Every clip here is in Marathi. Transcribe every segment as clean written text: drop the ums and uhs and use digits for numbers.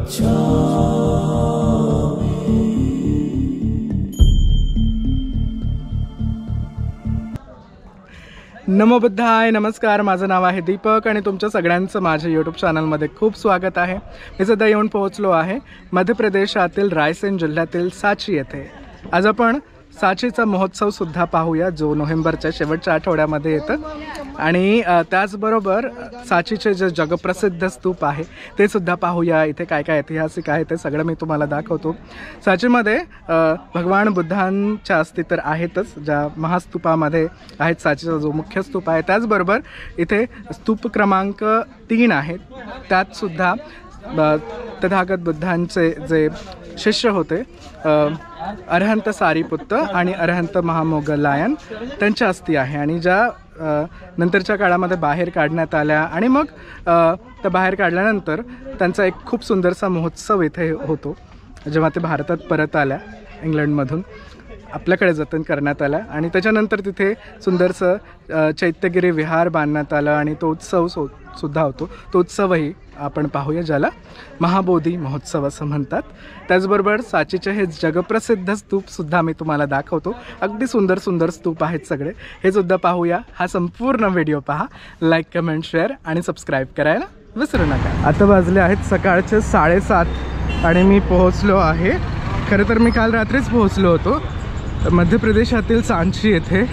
नमो बुद्धाय, नमस्कार. माझं नाव आहे दीपक आणि तुमच्या सगळ्यांचं माझ्या यूट्यूब चॅनलमध्ये खूप स्वागत आहे. मी सध्या येऊन पोहोचलो आहे मध्य प्रदेशातील रायसेन जिल्ह्यातील सांची येथे. आज आपण सांचीचा महोत्सवसुद्धा पाहूया, जो नोव्हेंबरच्या शेवटच्या आठवड्यामध्ये येतं. आणि त्याचबरोबर सांचीचे जे जगप्रसिद्ध स्तूप आहे ते सुद्धा पाहूया. इथे काय काय ऐतिहासिक आहे ते सगळं मी तुम्हाला दाखवतो. सांचीमध्ये भगवान बुद्धांच्या अस्थी तर आहेतच, ज्या महास्तूपामध्ये आहेत. सांचीचा जो मुख्य स्तूप आहे, त्याचबरोबर इथे स्तूप क्रमांक 3 आहेत. त्यातसुद्धा तथागत बुद्धांचे जे शिष्य होते अरहंत सारीपुत्त आणि अरहंत महामोगलायन त्यांच्या अस्थी आहे. आणि ज्या नंतरच्या काळामध्ये बाहेर काढण्यात आल्या आणि मग त्या बाहेर काढल्यानंतर त्यांचा एक खूप सुंदरसा महोत्सव इथे होतो. जेव्हा ते भारतात परत आल्या इंग्लंडमधून, आपल्याकडे जतन करण्यात आलं आणि त्याच्यानंतर तिथे सुंदरसं चैत्यगिरी विहार बांधण्यात आलं आणि तो उत्सव सुद्धा होतो. तो उत्सवही आपण पाहूया, ज्याला महाबोधी महोत्सव असं म्हणतात. त्याचबरोबर सांचीचे हे जगप्रसिद्ध स्तूपसुद्धा मी तुम्हाला दाखवतो. अगदी सुंदर सुंदर स्तूप आहेत सगळे, हे सुद्धा पाहूया. हा संपूर्ण व्हिडिओ पहा, लाईक, कमेंट, शेअर आणि सबस्क्राईब करायला विसरू नका. आता वाजले आहेत सकाळचे 7:30 आणि मी पोहोचलो आहे. खरं तर मी काल रात्रीच पोहोचलो होतो मध्य प्रदेशातील सांची येथे.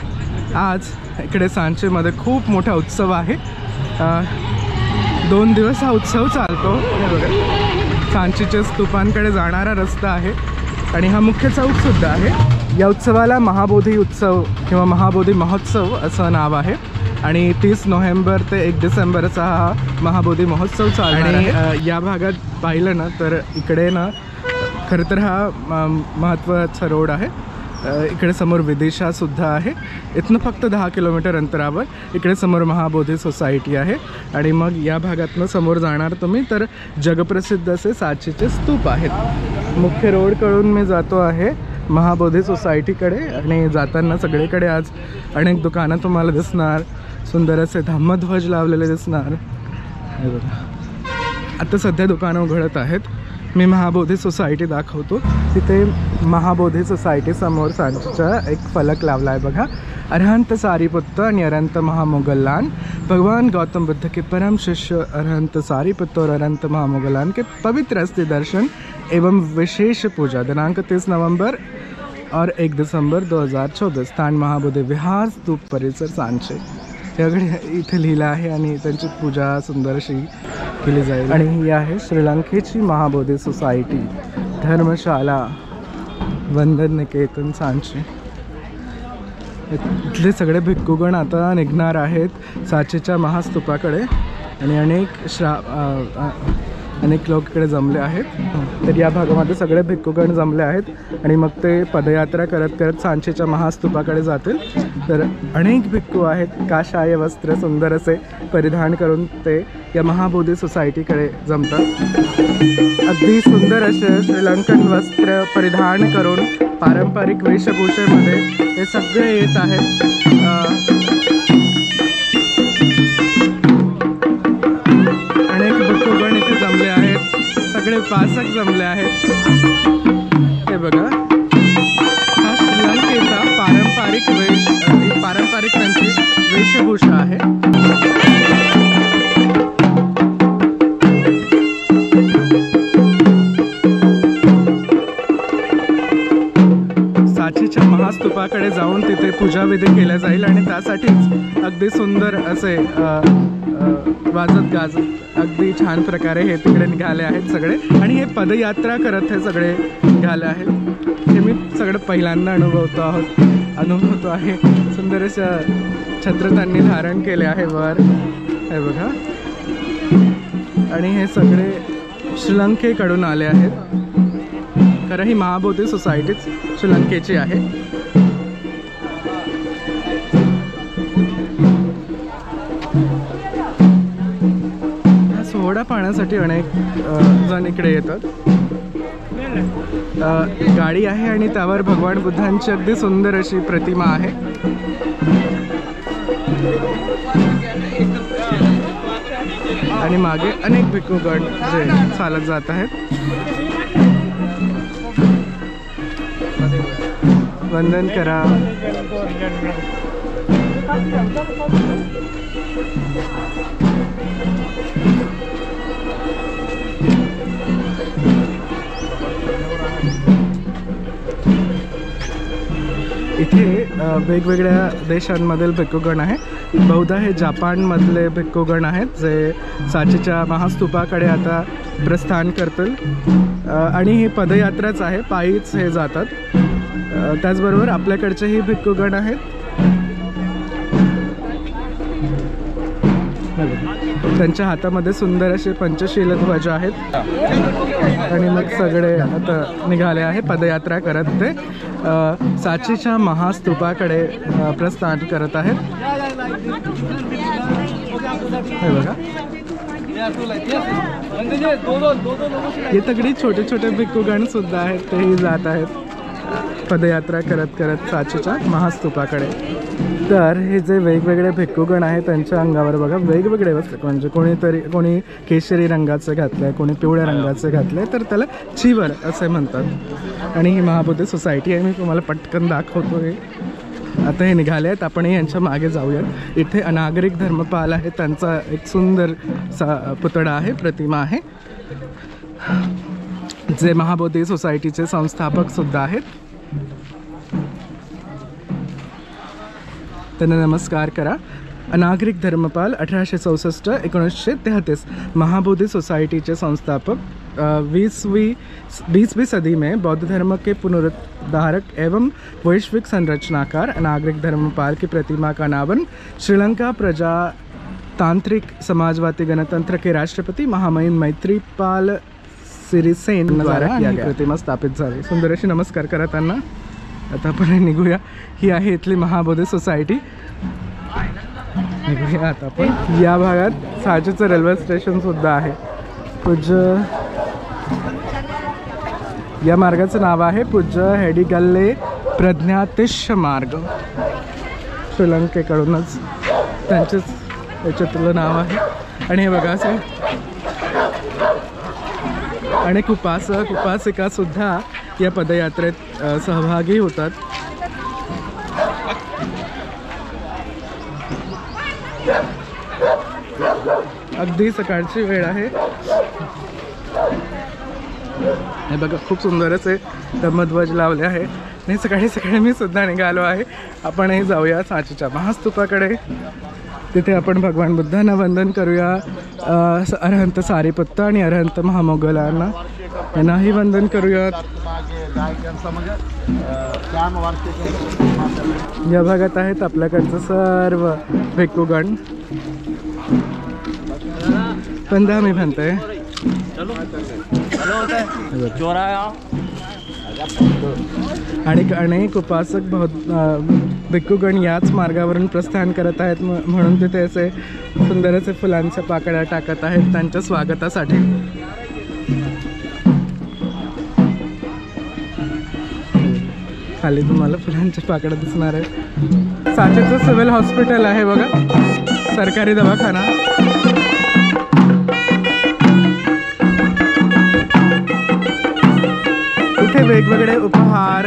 आज इकडे सांचीमध्ये खूप मोठा उत्सव आहे. 2 दिवस हा उत्सव चालतो. हे बघा, सांचीच्या स्तूपांकडे जाणारा रस्ता आहे आणि हा मुख्य चौकसुद्धा आहे. या उत्सवाला महाबोधी उत्सव किंवा महाबोधी महोत्सव असं नाव आहे. आणि 30 नोव्हेंबर ते 1 डिसेंबरचा हा महाबोधी महोत्सव चालणार आहे. आणि या भागात पाहिलं ना तर इकडे ना खरं तर हा महत्त्वाचा रोड आहे. इकडे समोर विदिशासुद्धा आहे. इथनं फक्त 10 किलोमीटर अंतरावर इकडे समोर महाबोधी सोसायटी आहे. आणि मग या भागातनं समोर जाणार तुम्ही तर जगप्रसिद्ध असे सांचीचे स्तूप आहेत. मुख्य रोडकडून मी जातो आहे महाबोधी सोसायटीकडे आणि जाताना सगळीकडे आज अनेक दुकानं तुम्हाला दिसणार. सुंदर असे धम्मध्वज लावलेले दिसणार. हे बघा, आता सध्या दुकानं उघडत आहेत. मी महाबोधी सोसायटी दाखवतो. तिथे महाबोधी सोसायटी समोर सांचीचा एक फलक लावला आहे बघा. अरहंत सारीपुत्त आणि अरहंत महामोगलान, भगवान गौतम बुद्ध के परम शिष्य अरहंत सारीपुत्त और अरहंत महामोगलान के पवित्र अस्थि दर्शन एवं विशेष पूजा दिनांक 30 नवंबर और 1 दिसंबर 2024, स्थान महाबोधी विहार स्तूप परिसर सांची. याकडे इथे लिहिलं आहे आणि त्यांची पूजा सुंदर अशी केली जाईल. आणि ही आहे श्रीलंकेची महाबोधी सोसायटी, धर्मशाला वंदन निकेतन सांची. इथले सगळे भिक्खूगण आता निघणार आहेत सांचीच्या महास्तूपाकडे आणि अनेक लोक इकडे जमले आहेत. तर या भागामध्ये सगळे भिक्खूगण जमले आहेत आणि मग ते पदयात्रा करत करत सांचीच्या महास्तूपाकडे जातील. तर अनेक भिक्खू आहेत, काशाय वस्त्र सुंदर असे परिधान करून ते या महाबोधी सोसायटीकडे जमतात. अगदी सुंदर असे श्रीलंकन वस्त्र परिधान करून पारंपरिक वेशभूषेमध्ये हे सगळे येत आहेत. अनेक भिक्खूगण इथे जमले आहेत, सगळे उपासक जमले आहेत. हे बघा, हा श्रीलंकेचा पारंपरिक त्यांची वेशभूषा आहे. सांचीच्या महास्तूपाकडे जाऊन तिथे पूजाविधी केल्या जाईल आणि त्यासाठीच अगदी सुंदर असे वाजत गाजत अगदी छान प्रकारे हे तिकडे निघाले आहेत सगळे. आणि हे पदयात्रा करत हे सगळे निघाले आहेत. हे मी सगळं पहिल्यांदा अनुभवतो आहे. सुंदर असं छत्र त्यांनी धारण केले आहे वर, हे बघा. आणि हे सगळे श्रीलंकेकडून आले आहेत. खरं ही महाबोधी सोसायटीच श्रीलंकेची आहे. सोहळा पाहण्यासाठी अनेक जण इकडे येतात. गाडी आहे आणि त्यावर भगवान बुद्धांची अगदी सुंदर अशी प्रतिमा आहे. आणि मागे अनेक भिक्खूगण जे चालत जात आहेत. वंदन करा. इथे वेगवेगळ्या देशांमधील भिक्खूगण आहे. बहुधा हे जापानमधले भिक्खूगण आहेत जे सांचीच्या महास्तूपाकडे आता प्रस्थान करतील. आणि ही पदयात्राच आहे, पायीच हे जातात. त्याचबरोबर आपल्याकडचेही भिक्खूगण आहेत. त्यांच्या हातामध्ये सुंदर असे पंचशील ध्वज आहेत आणि मग सगळे आता निघाले आहे पदयात्रा करत. ते सांचीच्या महास्तूपाकडे प्रस्थान करत आहेत. हे बघा, हे तगडी छोटे छोटे भिक्खूगण सुद्धा आहेत, तेही जात आहेत पदयात्रा करत करत सांचीच्या महास्तूपाकडे. तर हे जे वेगवेगळे भिक्खूगण आहेत त्यांच्या अंगावर बघा वेगवेगळे वस्त्र, म्हणजे कोणी केशरी रंगाचे घातलंय, कोणी पिवळ्या रंगाचे घातलंय, तर त्याला चिवर असे म्हणतात. आणि ही महाबोधी सोसायटी आहे, मी तुम्हाला पटकन दाखवतोय. आता हे निघाले आहेत, आपण यांच्या मागे जाऊयात. इथे अनागरिक धर्मपाल आहे, त्यांचा एक सुंदर पुतळा आहे, प्रतिमा आहे, जे महाबोधी सोसायटीचे संस्थापक सुद्धा आहेत. त्यांना नमस्कार करा. अनागरिक धर्मपाल 1864-1933 महाबोधि सोसाइटी के संस्थापक 20वीं सदी में बौद्ध धर्म के पुनरुद्धारक एवं वैश्विक संरचनाकार अनागरिक धर्मपाल की प्रतिमा का अनावरण श्रीलंका प्रजातांत्रिक समाजवादी गणतंत्र के राष्ट्रपति महामहिम मैत्रीपाल सिरिसेन द्वारा किया गया. प्रतिमा स्थापित झाली. सुंदर अशी नमस्कार करा त्यांना. आता आपण निघूया. ही आहे इथली महाबोधी सोसायटी. निघूया आता आपण. या भागात सांचीचं रेल्वे स्टेशन सुद्धा आहे. पूज्य या मार्गाचं नाव आहे पूज्य हेडिगल्ले प्रज्ञातिश मार्ग. श्रीलंकेकडूनच त्यांचेच याच्यातलं नाव आहे. आणि हे बघा असं अनेक उपासक उपासिका सुद्धा या पदयात्रेत सहभागी होतात. अगदी सकाळची वेळ आहे. हे बघा खूप सुंदर असे धम्मध्वज लावले आहे. आणि सकाळी सकाळी मी सुद्धा निघालो आहे. आपणही जाऊया सांचीच्या महास्तूपाकडे. तिथे आपण भगवान बुद्धांना वंदन करूया. अरहंत सारीपुत्त आणि अरहंत महामोगलांना यांनाही वंदन करूयात. या भागात आहेत आपल्याकडचं सर्व भिक्खूगण. पंधा मी म्हणते आणि अनेक उपासक भिक्खूगण याच मार्गावरून प्रस्थान करत आहेत. म्हणून तिथे असे सुंदर असे फुलांच्या पाकळ्या टाकत आहेत त्यांच्या स्वागतासाठी. खाली तुम्हाला फुलांच्या पाकळ्या दिसणार आहे. सांचीचं सिव्हिल हॉस्पिटल आहे बघा, सरकारी दवाखाना. इथे वेगवेगळे उपहार,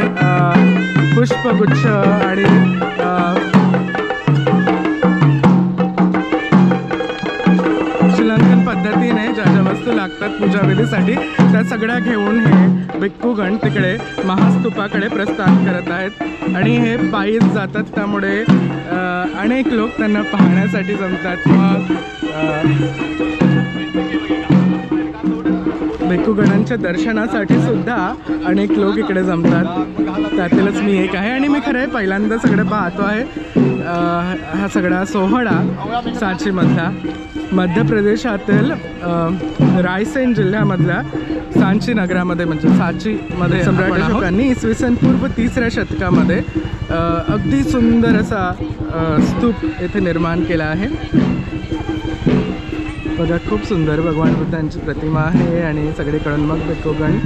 पुष्पगुच्छ आणि श्रीलंकन पद्धतीने ज्या ज्या वस्तू लागतात पूजाविधीसाठी त्या सगळ्या घेऊन हे भिक्खूगण तिकडे महास्तूपाकडे प्रस्थान करत आहेत. आणि हे पायीच जातात, त्यामुळे अनेक लोक त्यांना पाहण्यासाठी जमतात. मग भिक्खूगणांच्या दर्शनासाठी सुद्धा अनेक लोक इकडे जमतात. त्यातीलच मी एक आहे. आणि मी खरं आहे पहिल्यांदा सगळं पाहतो आहे हा सगळा सोहळा सांचीमधला. मध्य प्रदेशातील रायसेन जिल्ह्यामधल्या सांची नगरामध्ये म्हणजे सांचीमध्ये सम्राट अशोकांनी इसवी सन पूर्व 3ऱ्या शतकामध्ये अगदी सुंदर असा स्तूप येथे निर्माण केला आहे. बघा खूप सुंदर भगवान बुद्धांची प्रतिमा आहे. आणि सगळीकडून मग भिक्खूगण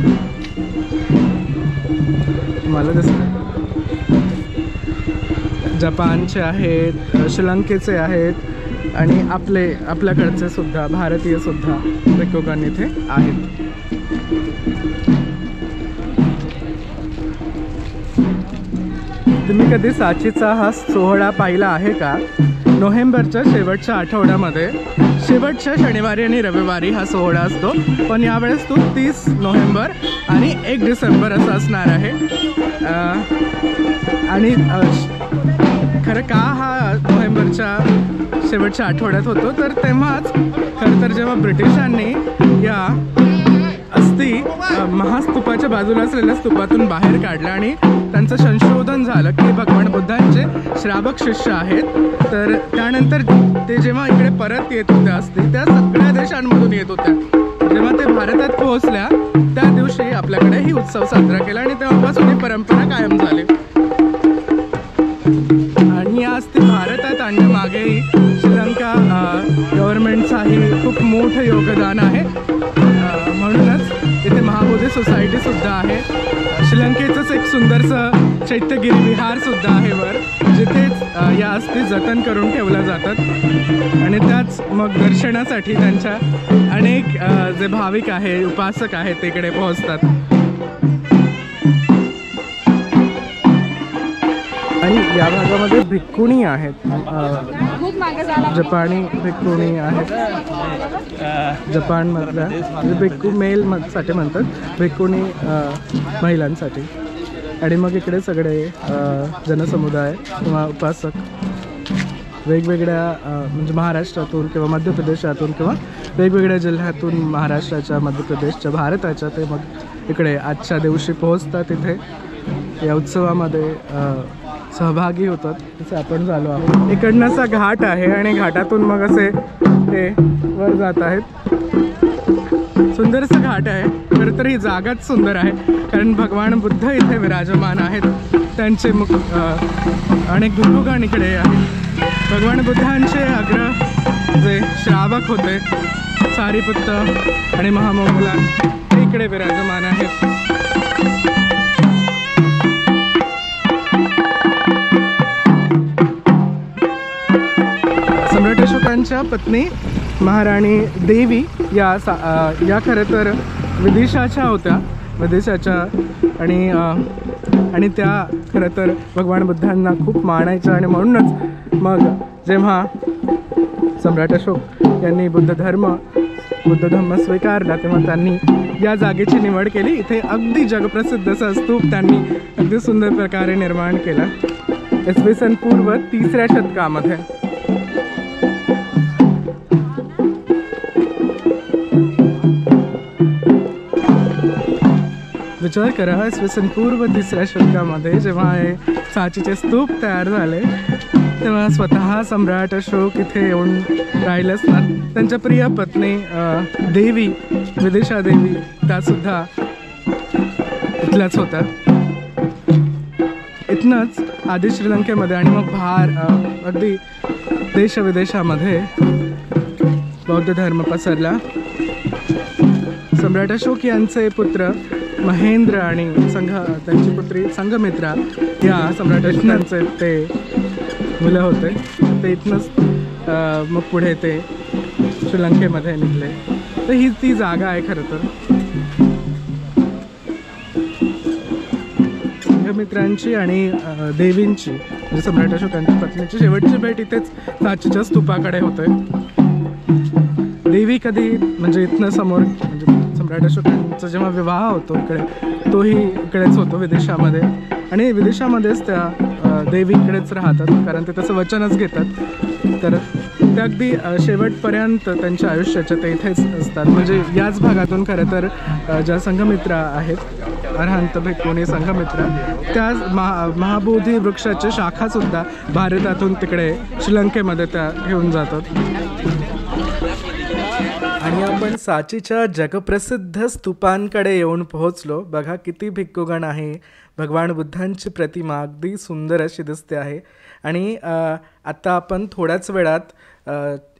मला दिसतं. जपानचे आहेत, श्रीलंकेचे आहेत, आणि आपल्याकडचे सुद्धा भारतीय सुद्धा भिक्खुगण इथे आहेत. तुम्ही कधी सांचीचा हा सोहळा पाहिला आहे का? नोव्हेंबरच्या शेवटच्या आठवड्यामध्ये शेवटच्या शनिवारी आणि रविवारी हा सोहळा असतो, पण यावेळेस तो 30 नोव्हेंबर आणि 1 डिसेंबर असा असणार आहे. आणि खरं का हा नोव्हेंबरच्या शेवटच्या आठवड्यात होतो, तर तेव्हाच खरं तर जेव्हा ब्रिटिशांनी या अस्थी महास्तूपाच्या बाजूला असलेल्या स्तूपातून बाहेर काढल्या आणि त्यांचं संशोधन झालं की भगवान बुद्धांचे श्रावक शिष्य आहेत, तर त्यानंतर ते जेव्हा इकडे परत येत होत्या अस्थी त्या सगळ्या देशांमधून येत होत्या. जेव्हा ते भारतात पोहोचल्या त्या दिवशी आपल्याकडे ही उत्सव साजरा केला आणि तेव्हापासून ही परंपरा कायम झाली. आणि या अस्थी भारतात आणण्यामागेही श्रीलंका गव्हर्नमेंटचाही खूप मोठं योगदान आहे. म्हणूनच इथे महाबोधी सोसायटीसुद्धा आहे. श्रीलंकेचंच एक सुंदरसं चैत्यगिरी विहारसुद्धा आहे वर, जिथेच या अस्थी जतन करून ठेवल्या जातात आणि त्याच मग दर्शनासाठी त्यांच्या अनेक जे भाविक आहे, उपासक आहेत, ते इकडे पोहोचतात. आणि या भागामध्ये भिक्खुणी आहेत, जपानी भिक्खुणी आहेत. जपानमधल्या म्हणजे भिक्खू मेलसाठी म्हणतात, भिक्खुणी महिलांसाठी. आणि मग इकडे सगळे जनसमुदाय किंवा उपासक वेगवेगळ्या म्हणजे महाराष्ट्रातून किंवा मध्य प्रदेशातून किंवा वेगवेगळ्या जिल्ह्यातून महाराष्ट्राच्या, मध्य प्रदेशच्या, भारताच्या ते मग इकडे आजच्या दिवशी पोहोचतात. इथे या उत्सवामध्ये सहभागी होतात. जसं आपण झालो आहोत. इकडनं असा घाट आहे आणि घाटातून मग असे ते वर जात आहेत. सुंदरसं घाट आहे. खरं तर ही जागाच सुंदर आहे, कारण भगवान बुद्ध इथे विराजमान आहेत. त्यांचे मुख अनेक भिक्खुगण इकडे आहेत. भगवान बुद्धांचे अग्र जे श्रावक होते सारीपुत्त आणि महामोगलान ते इकडे विराजमान आहेत. सम्राट अशोकांच्या पत्नी महाराणी देवी या खरं तर विदिशाच्या होत्या, विदिशाच्या. आणि त्या खरं तर भगवान बुद्धांना खूप मानायच्या. आणि म्हणूनच मग जेव्हा सम्राट अशोक यांनी बुद्ध धर्म स्वीकारला तेव्हा त्यांनी या जागेची निवड केली. इथे अगदी जगप्रसिद्ध असं स्तूप त्यांनी अगदी सुंदर प्रकारे निर्माण केला इसवी सन पूर्व 3ऱ्या शतकामध्ये. विचार करा, इसवी सन पूर्व 3ऱ्या शतकामध्ये जेव्हा हे सांचीचे स्तूप तयार झाले तेव्हा स्वतः सम्राट अशोक इथे येऊन राहिले असतात. त्यांच्या प्रिय पत्नी देवी, विदिशा देवी, त्यासुद्धा इथल्याच होत्या. इथनंच आधी श्रीलंकेमध्ये आणि मग अगदी देशविदेशामध्ये बौद्ध धर्म पसरला. सम्राट अशोक यांचे पुत्र महेंद्र आणि त्यांची पुत्री संघमित्रा या सम्राट अशोकांचे ते मुलं होते. ते इथनंच मग पुढे ते श्रीलंकेमध्ये निघले. तर ही ती जागा आहे खरं तर. संघमित्रांची आणि देवींची म्हणजे सम्राट अशोकांच्या पत्नीची शेवटची भेट इथेच सांचीच्या स्तूपाकडे होते. देवी कधी म्हणजे इथनं समोर म्हणजे सम्राट अशोकांचा जेव्हा विवाह होतो इकडे, तोही इकडेच होतो विदेशामध्ये. आणि विदेशामध्येच त्या देवी इकडेच राहतात, कारण ते तसं वचनच घेतात. तर ते अगदी शेवटपर्यंत त्यांच्या आयुष्याच्या ते इथेच असतात. म्हणजे याच भागातून खरं तर ज्या संघमित्रा आहेत, अरहंत भिक्खुणी संघमित्रा, त्या महाबोधी वृक्षाच्या शाखासुद्धा भारतातून तिकडे श्रीलंकेमध्ये त्या घेऊन जातात. आणि आपण सांचीच्या जगप्रसिद्ध स्तूपांकडे येऊन पोहोचलो. बघा किती भिक्खुगण आहे. भगवान बुद्धांची प्रतिमा अगदी सुंदर अशी दिसते आहे. आणि आता आपण थोड्याच वेळात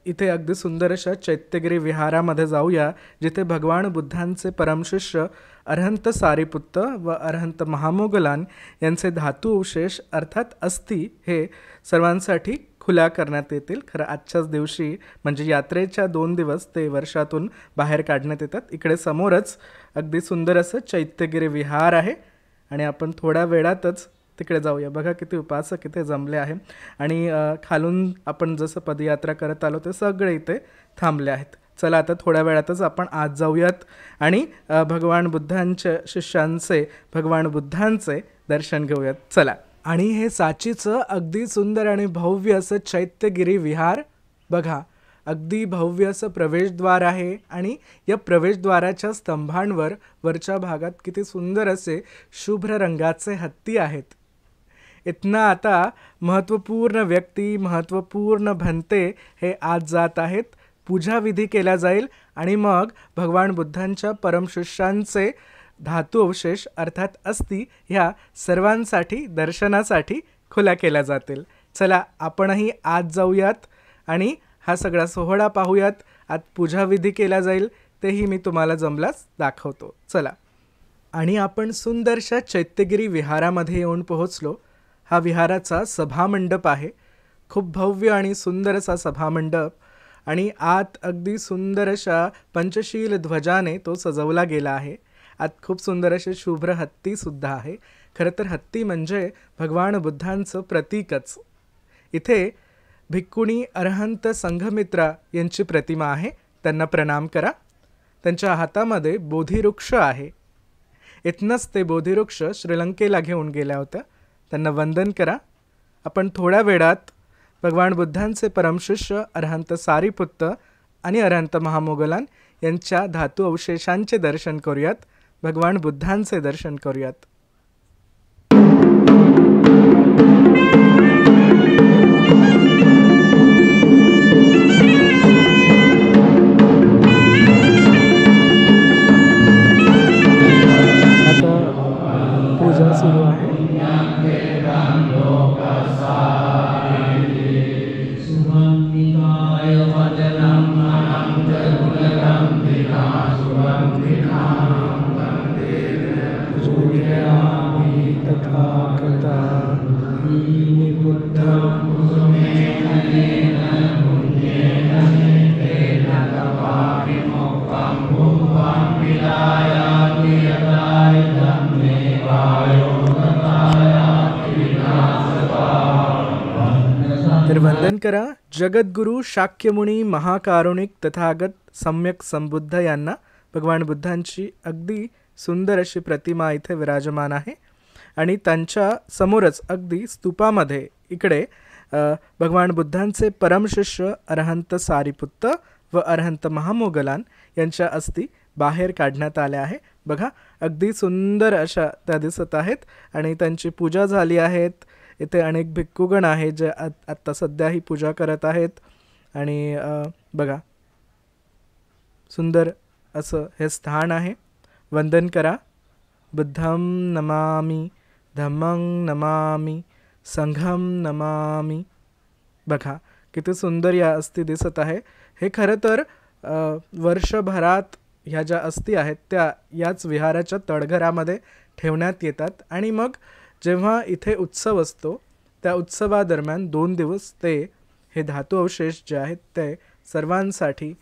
इथे अगदी सुंदर अशा चैत्यगिरी विहारामध्ये जाऊया, जिथे भगवान बुद्धांचे परमशिष्य अरहंत सारीपुत्त व अरहंत महामोगलान यांचे धातुअवशेष अर्थात अस्थी हे सर्वांसाठी खुल्या करण्यात येतील. खरं आजच्याच दिवशी म्हणजे यात्रेच्या 2 दिवस ते वर्षातून बाहेर काढण्यात येतात. इकडे समोरच अगदी सुंदर असं चैत्यगिरी विहार आहे आणि आपण थोड्या वेळातच तिकडे जाऊया. बघा किती उपासक इथे जमले आहे आणि खालून आपण जसं पदयात्रा करत आलो ते सगळे इथे थांबले आहेत. चला आता थोड्या वेळातच आपण आत जाऊयात आणि भगवान बुद्धांच्या शिष्यांचे भगवान बुद्धांचे दर्शन घेऊयात. चला. आणि हे सांचीचं अगदी सुंदर आणि भव्य असं चैत्यगिरी विहार बघा. अगदी भव्य असं प्रवेशद्वार आहे आणि या प्रवेशद्वाराच्या स्तंभांवर वरच्या भागात किती सुंदर असे शुभ्र रंगाचे हत्ती आहेत. इथनं आता महत्त्वपूर्ण व्यक्ती, महत्त्वपूर्ण भंते हे आज जात आहेत. पूजाविधी केला जाईल आणि मग भगवान बुद्धांच्या परमशिष्यांचे धातू अवशेष अर्थात अस्थी ह्या सर्वांसाठी दर्शनासाठी खुल्या केल्या जातील. चला आपणही आज जाऊयात आणि हा सगळा सोहळा पाहूयात. आज पूजाविधी केला जाईल तेही मी तुम्हाला जमल्यास दाखवतो. चला. आणि आपण सुंदरशा चैत्यगिरी विहारामध्ये येऊन पोहोचलो. हा विहाराचा सभामंडप आहे. खूप भव्य आणि सुंदर असा सभामंडप आणि आत अगदी सुंदर अशा पंचशील ध्वजाने तो सजवला गेला आहे. आत खूप सुंदर असे शुभ्र हत्तीसुद्धा आहे. खरं तर हत्ती म्हणजे भगवान बुद्धांचं प्रतीकच. इथे भिक्खुणी अरहंत संघमित्रा यांची प्रतिमा आहे. त्यांना प्रणाम करा. त्यांच्या हातामध्ये बोधिवृक्ष आहे. इथनंच ते बोधिवृक्ष श्रीलंकेला घेऊन गेल्या होत्या. त्यांना वंदन करा. आपण थोड्या वेळात भगवान बुद्धांचे परमशिष्य अरहंत सारिपुत्त आणि अरहंत महामोगलान यांच्या धातू अवशेषांचे दर्शन करूयात. भगवान बुद्धांचे दर्शन करूयात. आता पूजा सुरू आहे. तर वंदन करा. जगद्गुरु शाक्यमुनी महाकारुणिक तथागत सम्यक संबुद्ध यांना. भगवान बुद्धांची अगदी सुंदर अशी प्रतिमा इथे विराजमान आहे आणि त्यांच्या समोरच अगदी स्तूपामध्ये इकडे भगवान बुद्धांचे परमशिष्य अरहंत सारिपुत्त व अरहंत महामोगलान यांच्या अस्थी बाहेर काढण्यात आल्या आहे. बघा अगदी सुंदर अशा त्या दिसत आहेत आणि त्यांची पूजा झाली आहेत. इथे अनेक भिक्खुगण आहेत जे आत्ता सध्या ही पूजा करत आहेत आणि बघा सुंदर असं हे स्थान आहे. वंदन करा. बुद्धं नमामि, धम्मं नमामि, संघं नमामि. बघा किती सुंदर या अस्थी दिसत आहे. हे खरं तर वर्षभरात ह्या ज्या अस्थी आहेत त्या याच विहाराच्या तळघरामध्ये ठेवण्यात येतात आणि मग जेव्हा इथे उत्सव असतो त्या उत्सवादरम्यान 2 दिवस ते हे धातू अवशेष जे आहेत ते सर्वांसाठी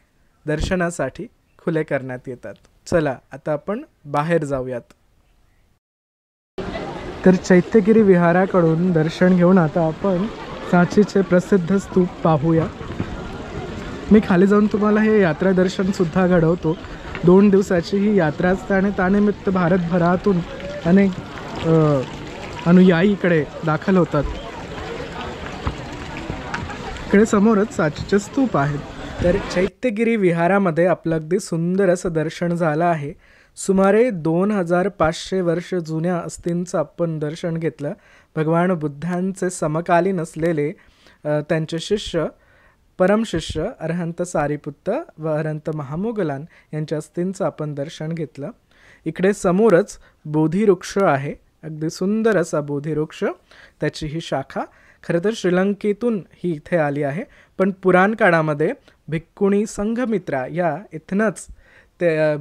दर्शनासाठी खुले करण्यात येतात. चला आता आपण बाहेर जाऊयात. तर चैत्यगिरी विहाराकडून दर्शन घेऊन आता आपण सांचीचे प्रसिद्ध स्तूप पाहूया. मी खाली जाऊन तुम्हाला हे यात्रा दर्शनसुद्धा घडवतो. 2 दिवसाची ही यात्रा असते आणि त्यानिमित्त भारतभरातून अनेक अनुयायी इकडे दाखल होतात. इकडे समोरच सांचीचे स्तूप आहेत. तर चैत्यगिरी विहारामध्ये आपलं अगदी सुंदर असं दर्शन झालं आहे. सुमारे 2500 वर्ष जुन्या अस्थींचं आपण दर्शन घेतलं. भगवान बुद्धांचे समकालीन असलेले त्यांचे शिष्य परमशिष्य अरहंत सारिपुत्त व अरहंत महामोगलान यांच्या अस्थींचं आपण दर्शन घेतलं. इकडे समोरच बोधिवृक्ष आहे. अगदी सुंदर असा बोधिवृक्ष. त्याची ही शाखा खरं तर श्रीलंकेतून ही इथे आली आहे, पण पुराण काळामध्ये भिक्खुणी संघमित्रा या इथनंच ते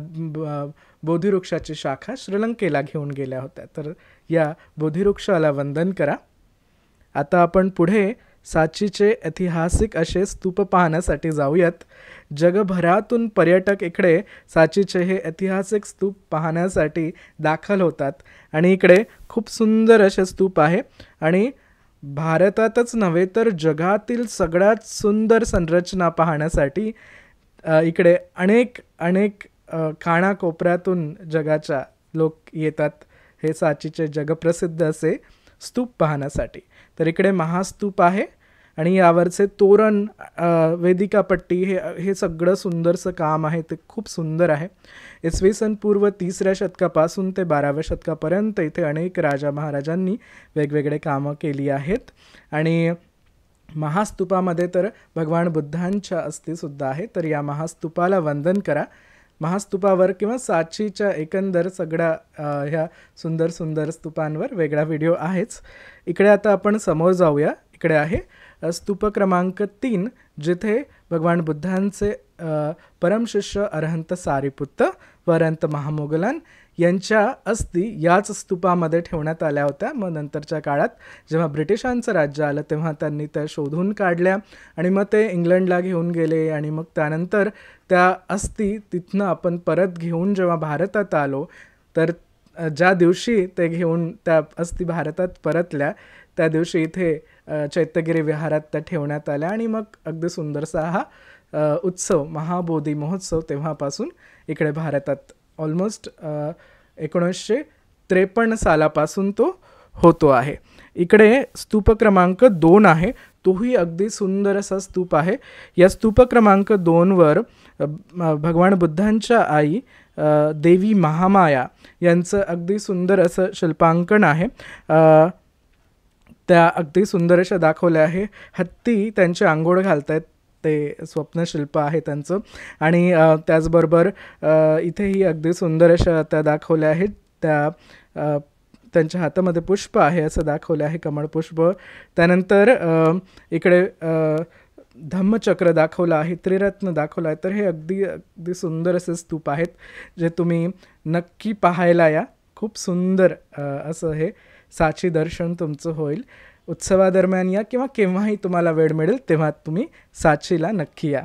बोधिवृक्षाची शाखा श्रीलंकेला घेऊन गेल्या होत्या. तर या बोधिवृक्षाला वंदन करा. आता आपण पुढे साचीचे ऐतिहासिक असे स्तूप पाहण्यासाठी जाऊयात। जगभरातून पर्यटक इकडे साचीचे हे ऐतिहासिक स्तूप पाहण्यासाठी दाखल होतात आणि इकडे खूप सुंदर असे स्तूप आहे आणि भारतातच नव्हे तर जगातील सगळ्यात सुंदर संरचना पाहण्यासाठी इकडे अनेक कानाकोपऱ्यातून जगाच्या लोक येतात हे साचीचे जगप्रसिद्ध असे स्तूप पाहण्यासाठी। तर इकडे महास्तूप आहे आणि यावरचे तोरण, वेदिकापट्टी हे सगळं सुंदरसं काम आहे ते खूप सुंदर आहे। इसवी सन पूर्व 3ऱ्या शतकापासून ते 12व्या शतकापर्यंत इथे अनेक राजा महाराजांनी वेगवेगळे कामं केली आहेत आणि महास्तूपामध्ये तर भगवान बुद्धांच्या अस्थिसुद्धा आहे। तर या महास्तूपाला वंदन करा। महास्तूपावर किंवा साचीच्या एकंदर सगळ्या ह्या सुंदर सुंदर स्तूपांवर वेगळा व्हिडिओ आहेच। इकडे आता आपण समोर जाऊया। इकडे आहे स्तूप क्रमांक 3 जिथे भगवान बुद्धांचे परमशिष्य अरहंत सारिपुत्त व अरहंत महामोगलान यांच्या अस्थी याच स्तूपामध्ये ठेवण्यात आल्या होत्या। मग नंतरच्या काळात जेव्हा ब्रिटिशांचं राज्य आलं तेव्हा त्यांनी त्या शोधून काढल्या आणि मग ते इंग्लंडला घेऊन गेले आणि मग त्यानंतर त्या अस्थी तिथनं आपण परत घेऊन जेव्हा भारतात आलो तर ज्या दिवशी ते घेऊन त्या अस्थी भारतात परतल्या त्या दिवशी इथे चैत्यगिरी विहारात त्या ठेवण्यात आल्या आणि मग अगदी सुंदरसा हा उत्सव महाबोधी महोत्सव तेव्हापासून इकडे भारतात ऑलमोस्ट 1953 सालापासून तो होतो आहे। इकडे स्तूप क्रमांक 2 आहे, तोही अगदी सुंदर असा स्तूप आहे। या स्तूप क्रमांक 2वर भगवान बुद्धांच्या आई देवी महामाया यांचं अगदी सुंदर असं शिल्पांकन आहे। त्या अगदी सुंदर अशा दाखवल्या आहे। हत्ती त्यांचे आंघोळ घालतायत ते स्वप्नशिल्प आहे त्यांचं आणि त्याचबरोबर इथेही अगदी सुंदर अशा त्या दाखवल्या आहेत। त्यांच्या हातामध्ये पुष्प आहे असं दाखवलं आहे, कमळपुष्प। त्यानंतर इकडे धम्मचक्र दाखवलं आहे, त्रिरत्न दाखवलं आहे। तर हे अगदी सुंदर असे स्तूप आहेत जे तुम्ही नक्की पाहायला या। खूप सुंदर असं हे साची दर्शन तुमचं होईल। उत्सवादरम्यान या किंवा केव्हाही तुम्हाला वेळ मिळेल तेव्हा तुम्ही साचीला नक्की या।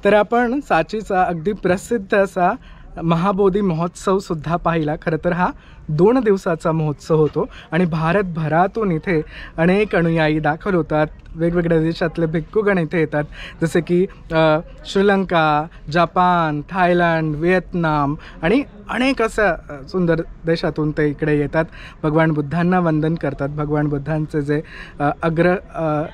तर आपण साचीचा अगदी प्रसिद्ध असा महाबोधी महोत्सव सुद्धा पाहिला। खरं तर हा 2 दिवसाचा महोत्सव होतो आणि भारतभरातून इथे अनेक अनुयायी दाखल होतात। वेगवेगळ्या देशातले भिक्खुगण इथे येतात, जसे की श्रीलंका, जपान, थायलंड, व्हिएतनाम आणि अनेक अशा सुंदर देशातून ते इकडे येतात, भगवान बुद्धांना वंदन करतात। भगवान बुद्धांचे जे अग्र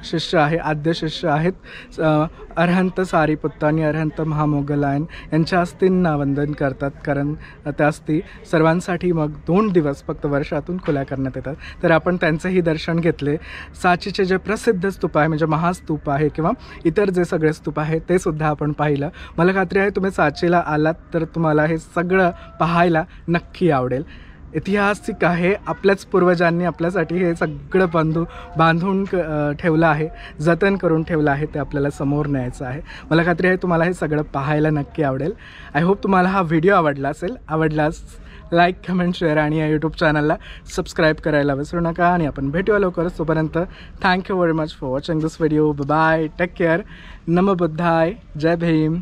शिष्य आहे, आद्य शिष्य आहेत अरहंत सारिपुत्त आणि अरहंत महामोगलान यांच्या अस्थींना वंदन करतात, कारण त्या अस्थी सर्वांसाठी मग 2 दिवस फक्त वर्षातून खुल्या करण्यात येतात। तर आपण त्यांचेही दर्शन घेतले। साचीचे जे प्रसिद्ध स्तूप आहे म्हणजे महास्तूप आहे किंवा इतर जे सगळे स्तूप आहे ते सुद्धा आपण पाहिलं। मला खात्री आहे तुम्ही साचीला आलात तर तुम्हाला हे सगळं पाहायला नक्की आवडेल। ऐतिहासिक आहे, आपल्याच पूर्वजांनी आपल्यासाठी हे सगळं बांधून ठेवलं आहे, जतन करून ठेवलं आहे, ते आपल्याला समोर न्यायचं आहे। मला खात्री आहे तुम्हाला हे सगळं पाहायला नक्की आवडेल। आय होप तुम्हाला हा व्हिडिओ आवडला असेल। आवडल्यास लाईक, कमेंट, शेअर आणि या यूट्यूब चॅनलला सबस्क्राईब करायला विसरू नका आणि आपण भेटूया लवकरच। तोपर्यंत thank you very much for watching this video. Bye, take care, नमो बुद्धाय, जय भीम।